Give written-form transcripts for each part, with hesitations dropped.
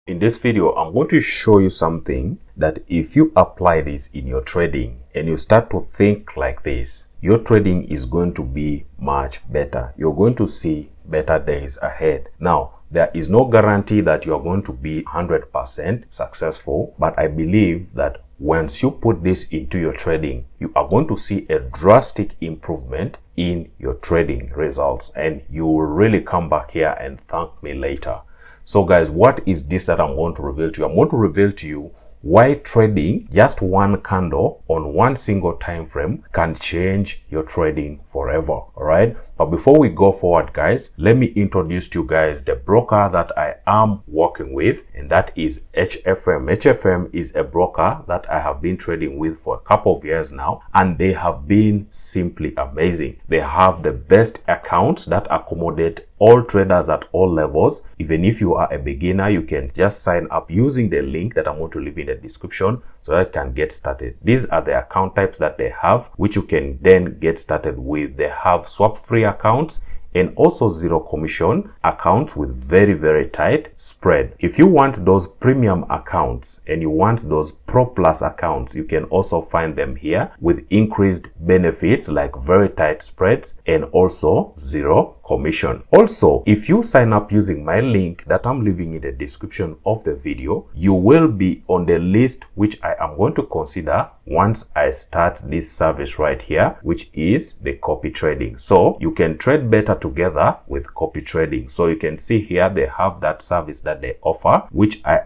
In this video, I'm going to show you something that if you apply this in your trading and you start to think like this, your trading is going to be much better. You're going to see better days ahead. Now, there is no guarantee that you're going to be 100% successful, but I believe that once you put this into your trading, you are going to see a drastic improvement in your trading results, and you will really come back here and thank me later. So guys, what is this that I'm going to reveal to you? I'm going to reveal to you why trading just one candle on one single time frame can change your trading forever. All right, but before we go forward, guys, let me introduce to you guys the broker that I am working with, and that is HFM. HFM is a broker that I have been trading with for a couple of years now, and they have been simply amazing. They have the best accounts that accommodate all traders at all levels. Even if you are a beginner, you can just sign up using the link that I'm going to leave in the description so that you can get started. These are the account types that they have, which you can then get started with. They have swap free accounts and also zero commission accounts with very tight spread. If you want those premium accounts and you want those Pro Plus accounts, you can also find them here with increased benefits like very tight spreads and also zero commission. Also, if you sign up using my link that I'm leaving in the description of the video, you will be on the list which I am going to consider once I start this service right here, which is the copy trading. So you can trade better together with copy trading. So you can see here they have that service that they offer, which I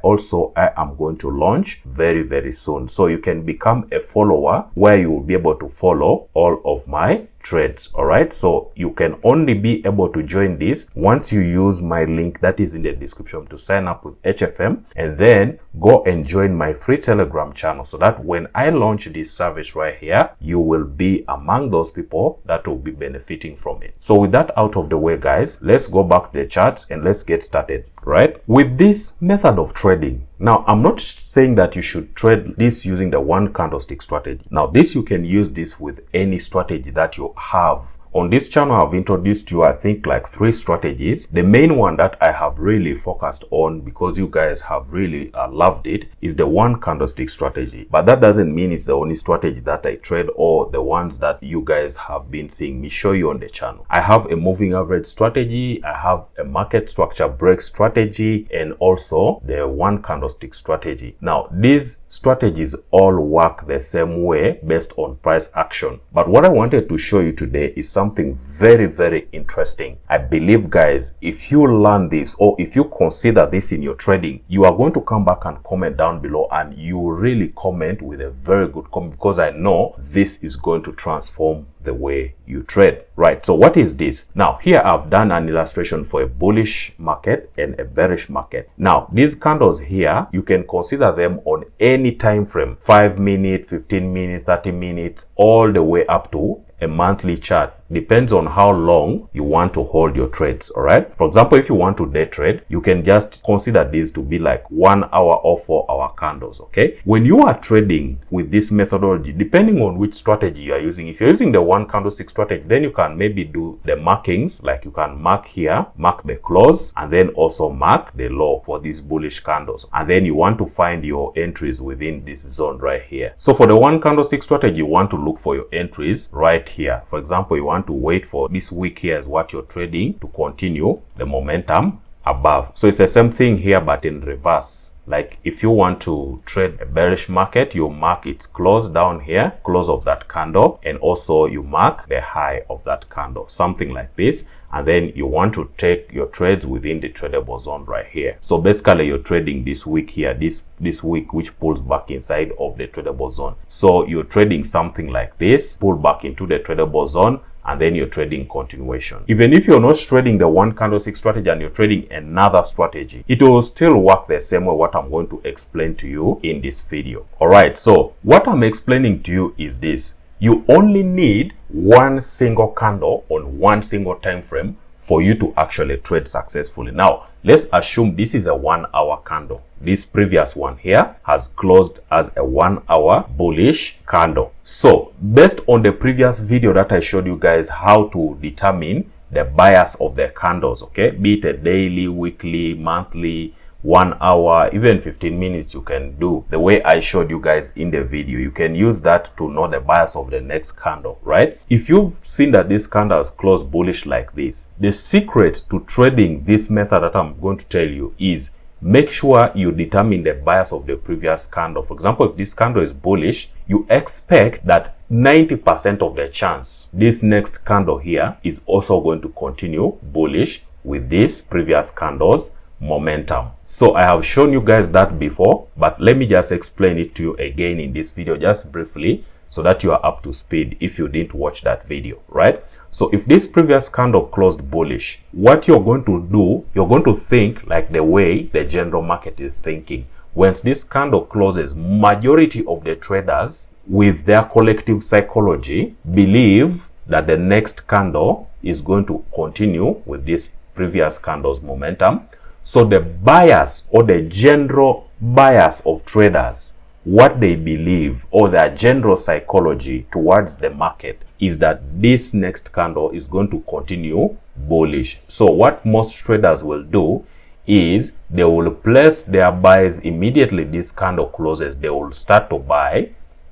am going to launch very soon. So you can become a follower where you will be able to follow all of my trades. All right, so you can only be able to join this once you use my link that is in the description to sign up with HFM, and then go and join my free Telegram channel so that when I launch this service right here, you will be among those people that will be benefiting from it. So with that out of the way, guys, let's go back to the charts and let's get started. Right, with this method of trading, now I'm not saying that you should trade this using the one candlestick strategy. Now this, you can use this with any strategy that you have. On this channel, I've introduced you, I think, like 3 strategies. The main one that I have really focused on, because you guys have really loved it, is the one candlestick strategy. But that doesn't mean it's the only strategy that I trade or the ones that you guys have been seeing me show you on the channel. I have a moving average strategy, I have a market structure break strategy, and also the one candlestick strategy. Now, these strategies all work the same way based on price action. But what I wanted to show you today is something very interesting. I believe, guys, if you learn this or if you consider this in your trading, you are going to come back and comment down below, and you really comment with a very good comment, because I know this is going to transform the way you trade. Right, so what is this? Now here I've done an illustration for a bullish market and a bearish market. Now these candles here, you can consider them on any time frame, 5 minutes, 15 minutes, 30 minutes, all the way up to a monthly chart. Depends on how long you want to hold your trades. All right, for example, if you want to day trade, you can just consider these to be like 1 hour or 4 hour candles. Okay, when you are trading with this methodology, depending on which strategy you are using, if you're using the one candlestick strategy, then you can maybe do the markings, like you can mark here, mark the close, and then also mark the low for these bullish candles, and then you want to find your entries within this zone right here. So for the one candlestick strategy, you want to look for your entries right here. For example, you want to wait for this week here is what you're trading to continue the momentum above. So it's the same thing here, but in reverse. Like if you want to trade a bearish market, you mark its close down here, close of that candle, and also you mark the high of that candle, something like this. And then you want to take your trades within the tradable zone right here. So basically you're trading this week here, this week, which pulls back inside of the tradable zone. So you're trading something like this, pull back into the tradable zone, and then you're trading continuation. Even if you're not trading the one candlestick strategy and you're trading another strategy, it will still work the same way, what I'm going to explain to you in this video. All right, so what I'm explaining to you is this. You only need one single candle on one single time frame for you to actually trade successfully. Now, let's assume this is a 1 hour candle. This previous one here has closed as a 1 hour bullish candle. So based on the previous video that I showed you guys how to determine the bias of the candles, okay, be it a daily, weekly, monthly, 1 hour, even 15 minutes you can do the way I showed you guys in the video. You can use that to know the bias of the next candle, right? If you've seen that this candle has closed bullish like this, the secret to trading this method that I'm going to tell you is make sure you determine the bias of the previous candle. For example, if this candle is bullish, you expect that 90% of the chance this next candle here is also going to continue bullish with this previous candle's momentum. So I have shown you guys that before, but let me just explain it to you again in this video just briefly so that you are up to speed if you didn't watch that video, right? So if this previous candle closed bullish, what you're going to do, you're going to think like the way the general market is thinking. Once this candle closes, majority of the traders with their collective psychology believe that the next candle is going to continue with this previous candle's momentum. So the bias or the general bias of traders, what they believe or their general psychology towards the market is that this next candle is going to continue bullish. So what most traders will do is they will place their buys immediately this candle closes. They will start to buy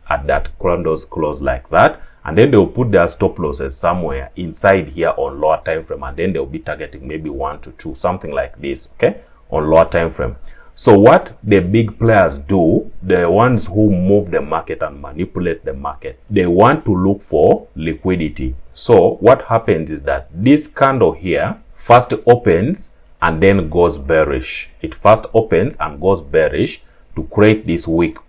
at that candle's close like that, and then they'll put their stop losses somewhere inside here on lower time frame, and then they'll be targeting maybe 1 to 2, something like this, okay, on lower time frame. So what the big players do, the ones who move the market and manipulate the market, they want to look for liquidity. So what happens is that this candle here first opens and then goes bearish. It first opens and goes bearish to create this wick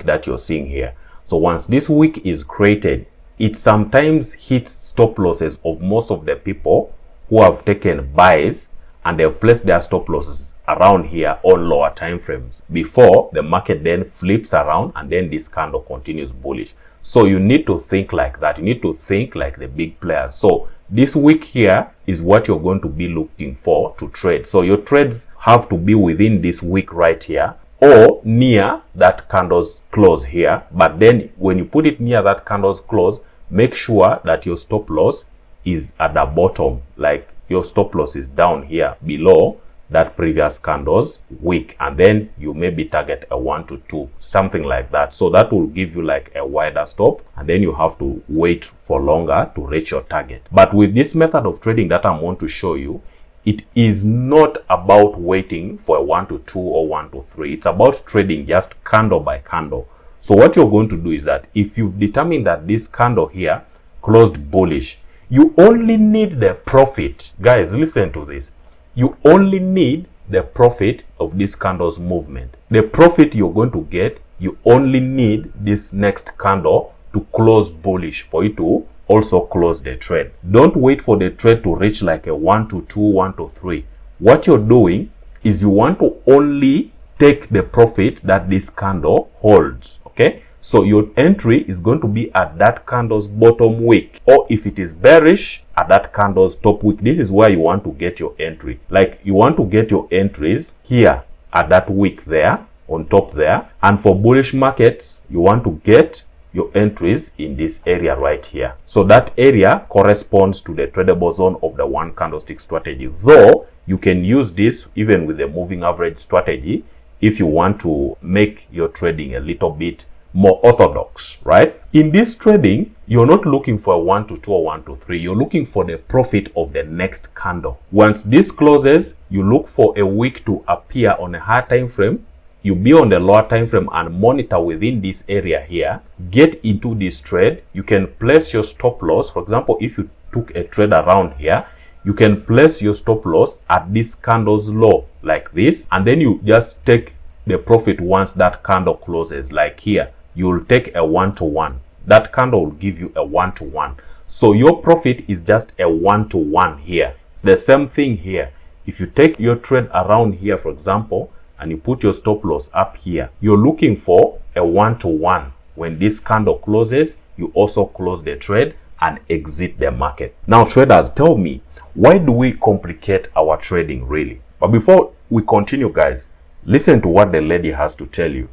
that you're seeing here. So once this wick is created, it sometimes hits stop losses of most of the people who have taken buys, and they've placed their stop losses around here on lower time frames before the market then flips around and then this candle continues bullish. So you need to think like that. You need to think like the big players. So this wick here is what you're going to be looking for to trade. So your trades have to be within this wick right here or near that candle's close here. But then when you put it near that candle's close, make sure that your stop loss is at the bottom, like your stop loss is down here below that previous candle's wick, and then you maybe target a 1 to 2, something like that. So that will give you like a wider stop, and then you have to wait for longer to reach your target. But with this method of trading that I'm going to show you, it is not about waiting for a 1 to 2 or 1 to 3. It's about trading just candle by candle. So what you're going to do is that if you've determined that this candle here closed bullish, you only need the profit. Guys, listen to this. You only need the profit of this candle's movement. The profit you're going to get, you only need this next candle to close bullish for you to also close the trade. Don't wait for the trade to reach like a 1 to 2, 1 to 3. What you're doing is you want to only take the profit that this candle holds, okay? So your entry is going to be at that candle's bottom wick, or if it is bearish, at that candle's top wick. This is where you want to get your entry. Like you want to get your entries here at that wick there, on top there. And for bullish markets, you want to get your entries in this area right here. So that area corresponds to the tradable zone of the 1 candlestick strategy. Though you can use this even with the moving average strategy if you want to make your trading a little bit more orthodox, right? In this trading, you're not looking for a 1 to 2 or 1 to 3. You're looking for the profit of the next candle. Once this closes, you look for a wick to appear on a higher time frame. You be on the lower time frame and monitor within this area here. Get into this trade. You can place your stop loss. For example, if you took a trade around here, you can place your stop loss at this candle's low like this, and then you just take the profit once that candle closes. Like here, you'll take a 1 to 1. That candle will give you a 1 to 1. So your profit is just a 1 to 1 here. It's the same thing here. If you take your trade around here, for example, and you put your stop loss up here, you're looking for a 1 to 1. When this candle closes, you also close the trade and exit the market. Now traders, tell me, why do we complicate our trading really? But before we continue, guys, listen to what the lady has to tell you.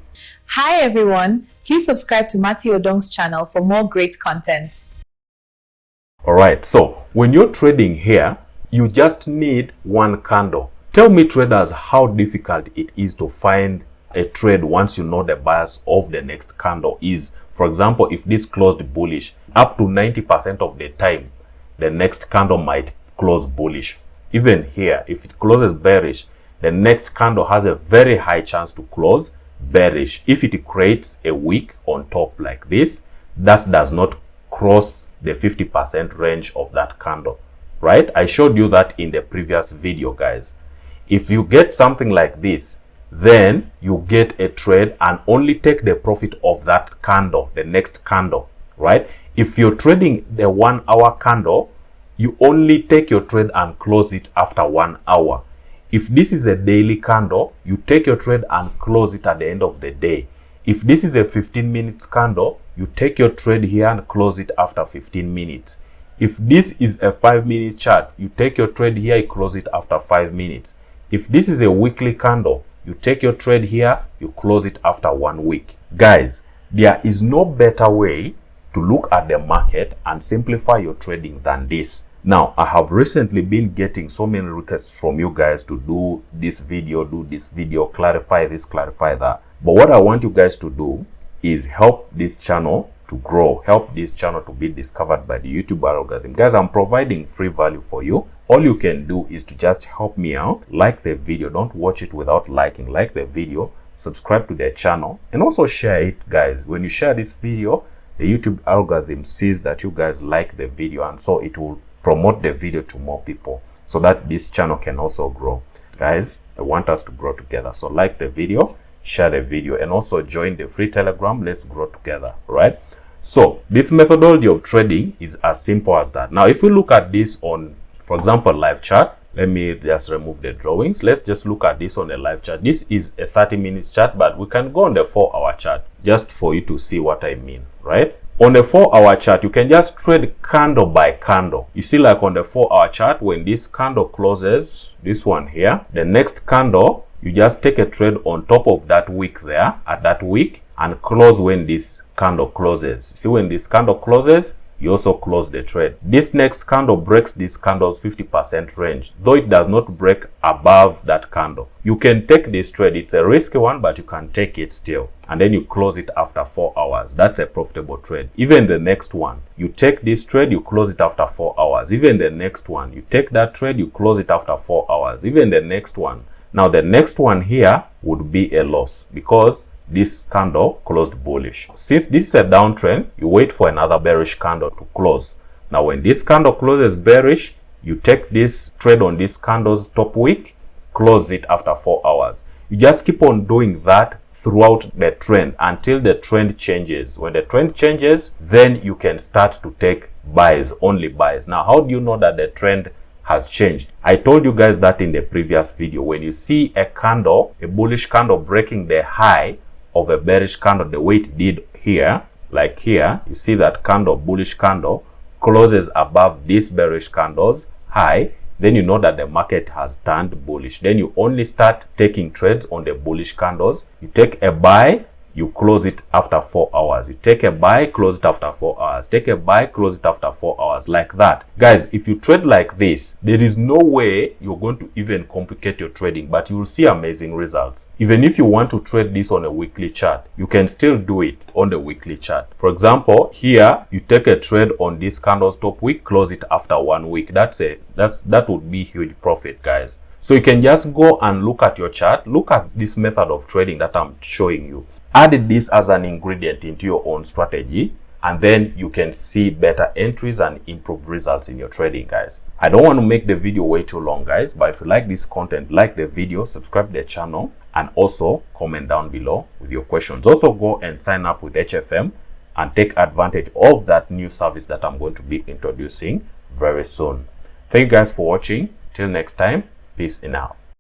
Hi everyone, please subscribe to Matthew Odong's channel for more great content. Alright, so when you're trading here, you just need one candle. Tell me, traders, how difficult it is to find a trade once you know the bias of the next candle is. For example, if this closed bullish, up to 90% of the time, the next candle might close bullish. Even here, if it closes bearish, the next candle has a very high chance to close bearish. If it creates a wick on top like this, that does not cross the 50% range of that candle, right? I showed you that in the previous video, guys. If you get something like this, then you get a trade and only take the profit of that candle, the next candle, right? If you're trading the 1 hour candle, you only take your trade and close it after 1 hour. If this is a daily candle, you take your trade and close it at the end of the day. If this is a 15 minutes candle, you take your trade here and close it after 15 minutes. If this is a 5-minute chart, you take your trade here, you close it after 5 minutes. If this is a weekly candle, you take your trade here, you close it after 1 week. Guys, there is no better way to look at the market and simplify your trading than this. Now, I have recently been getting so many requests from you guys to do this video, clarify this, clarify that. But what I want you guys to do is help this channel to grow, help this channel to be discovered by the YouTube algorithm. Guys, I'm providing free value for you. All you can do is to just help me out, like the video. Don't watch it without liking. Like the video, subscribe to the channel, and also share it, guys. When you share this video, the YouTube algorithm sees that you guys like the video, and so it will promote the video to more people so that this channel can also grow. Guys, I want us to grow together. So like the video, share the video, and also join the free Telegram. Let's grow together, right? So this methodology of trading is as simple as that. Now, if we look at this on, for example, live chart, let me just remove the drawings. Let's just look at this on a live chart. This is a 30-minute chart, but we can go on the 4-hour chart just for you to see what I mean, right? On the 4-hour chart, you can just trade candle by candle. You see, like on the 4-hour chart, when this candle closes, this one here, the next candle, you just take a trade on top of that wick there, at that wick, and close when this candle closes. See, when this candle closes, you also close the trade. This next candle breaks this candle's 50% range, though it does not break above that candle. You can take this trade. It's a risky one, but you can take it still. And then you close it after 4 hours. That's a profitable trade. Even the next one, you take this trade, you close it after 4 hours. Even the next one, you take that trade, you close it after 4 hours. Even the next one. Now, the next one here would be a loss because this candle closed bullish. Since this is a downtrend, you wait for another bearish candle to close. Now, when this candle closes bearish, you take this trade on this candle's top wick, close it after 4 hours. You just keep on doing that throughout the trend until the trend changes. When the trend changes, then you can start to take buys, only buys. Now, how do you know that the trend has changed? I told you guys that in the previous video. When you see a candle, a bullish candle breaking the high of a bearish candle the way it did here, like here, you see that candle, bullish candle, closes above this bearish candle's high, then you know that the market has turned bullish. Then you only start taking trades on the bullish candles. You take a buy, you close it after 4 hours. You take a buy, close it after 4 hours. Take a buy, close it after 4 hours, like that. Guys, if you trade like this, there is no way you're going to even complicate your trading, but you will see amazing results. Even if you want to trade this on a weekly chart, you can still do it on the weekly chart. For example, here, you take a trade on this candle's top wick, close it after 1 week. That would be huge profit, guys. So you can just go and look at your chart, look at this method of trading that I'm showing you. Add this as an ingredient into your own strategy, and then you can see better entries and improved results in your trading, guys. I don't want to make the video way too long, guys, but if you like this content, like the video, subscribe to the channel, and also comment down below with your questions. Also go and sign up with HFM and take advantage of that new service that I'm going to be introducing very soon. Thank you guys for watching. Till next time, peace and out.